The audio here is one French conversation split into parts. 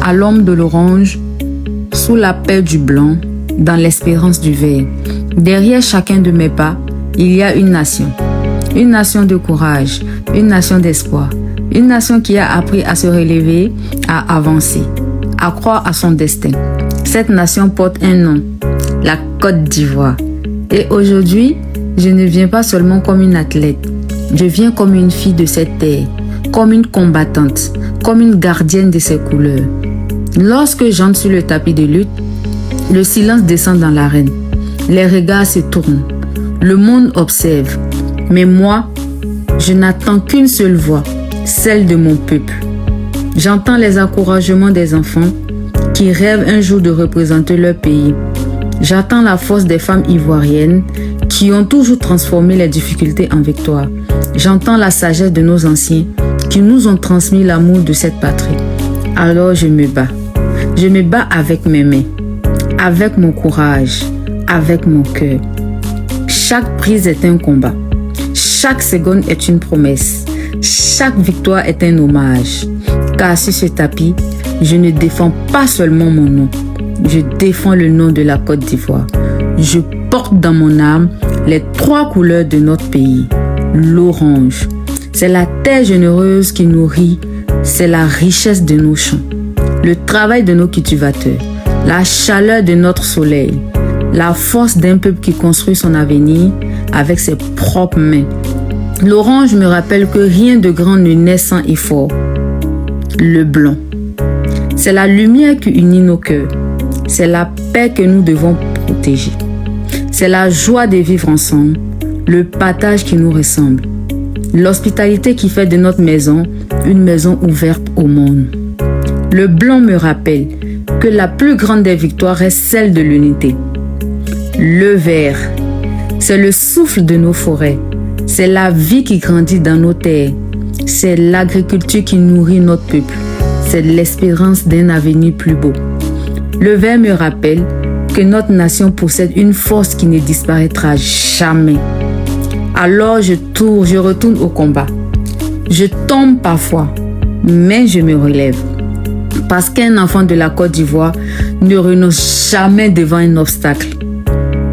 à l'ombre de l'orange, sous la paix du blanc, dans l'espérance du vert. Derrière chacun de mes pas, il y a une nation de courage, une nation d'espoir, une nation qui a appris à se relever, à avancer, à croire à son destin. Cette nation porte un nom, la Côte d'Ivoire. Et aujourd'hui, je ne viens pas seulement comme une athlète, je viens comme une fille de cette terre, comme une combattante, comme une gardienne de ses couleurs. Lorsque j'entre sur le tapis de lutte, le silence descend dans l'arène. Les regards se tournent. Le monde observe. Mais moi, je n'attends qu'une seule voix, celle de mon peuple. J'entends les encouragements des enfants qui rêvent un jour de représenter leur pays. J'attends la force des femmes ivoiriennes qui ont toujours transformé les difficultés en victoire. J'entends la sagesse de nos anciens qui nous ont transmis l'amour de cette patrie. Alors je me bats. Je me bats avec mes mains, avec mon courage, avec mon cœur. Chaque prise est un combat. Chaque seconde est une promesse. Chaque victoire est un hommage. Car sur ce tapis, je ne défends pas seulement mon nom. Je défends le nom de la Côte d'Ivoire. Je porte dans mon âme les 3 couleurs de notre pays. L'orange, c'est la terre généreuse qui nourrit, c'est la richesse de nos champs. Le travail de nos cultivateurs, la chaleur de notre soleil, la force d'un peuple qui construit son avenir avec ses propres mains. L'orange me rappelle que rien de grand ne naît sans effort. Le blanc, c'est la lumière qui unit nos cœurs. C'est la paix que nous devons protéger. C'est la joie de vivre ensemble, le partage qui nous ressemble. L'hospitalité qui fait de notre maison une maison ouverte au monde. Le blanc me rappelle que la plus grande des victoires est celle de l'unité. Le vert, c'est le souffle de nos forêts. C'est la vie qui grandit dans nos terres. C'est l'agriculture qui nourrit notre peuple. C'est l'espérance d'un avenir plus beau. Le vert me rappelle que notre nation possède une force qui ne disparaîtra jamais. Alors je retourne au combat. Je tombe parfois, mais je me relève. Parce qu'un enfant de la Côte d'Ivoire ne renonce jamais devant un obstacle.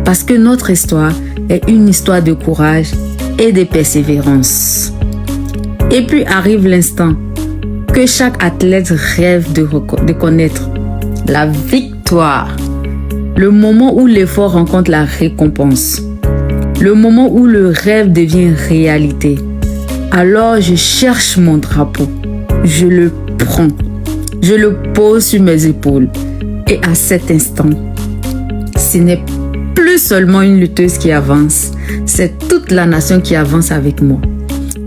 Parce que notre histoire est une histoire de courage et de persévérance. Et puis arrive l'instant que chaque athlète rêve de connaître. La victoire. Le moment où l'effort rencontre la récompense. Le moment où le rêve devient réalité. Alors je cherche mon drapeau. Je le prends. Je le pose sur mes épaules. Et à cet instant, ce n'est plus seulement une lutteuse qui avance. C'est toute la nation qui avance avec moi.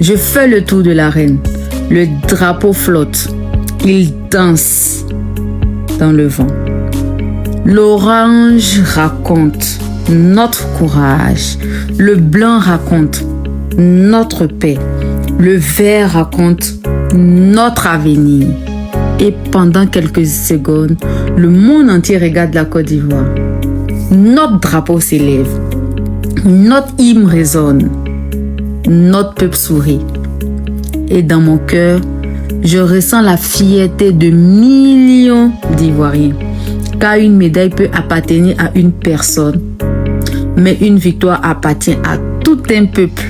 Je fais le tour de l'arène. Le drapeau flotte. Il danse dans le vent. L'orange raconte notre courage. Le blanc raconte notre paix. Le vert raconte notre avenir. Et pendant quelques secondes, le monde entier regarde la Côte d'Ivoire. Notre drapeau s'élève. Notre hymne résonne. Notre peuple sourit. Et dans mon cœur, je ressens la fierté de millions d'Ivoiriens. Car une médaille peut appartenir à une personne, mais une victoire appartient à tout un peuple.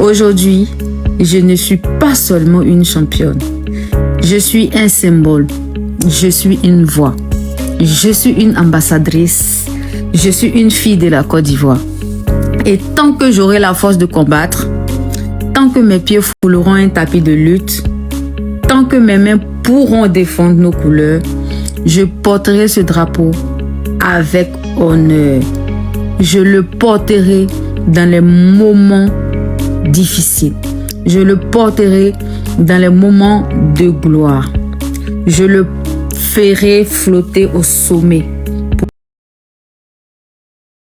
Aujourd'hui, je ne suis pas seulement une championne. Je suis un symbole. Je suis une voix. Je suis une ambassadrice. Je suis une fille de la Côte d'Ivoire. Et tant que j'aurai la force de combattre, tant que mes pieds fouleront un tapis de lutte, tant que mes mains pourront défendre nos couleurs, je porterai ce drapeau avec honneur. Je le porterai dans les moments difficiles. Je le porterai dans les moments de gloire. Je le ferai flotter au sommet.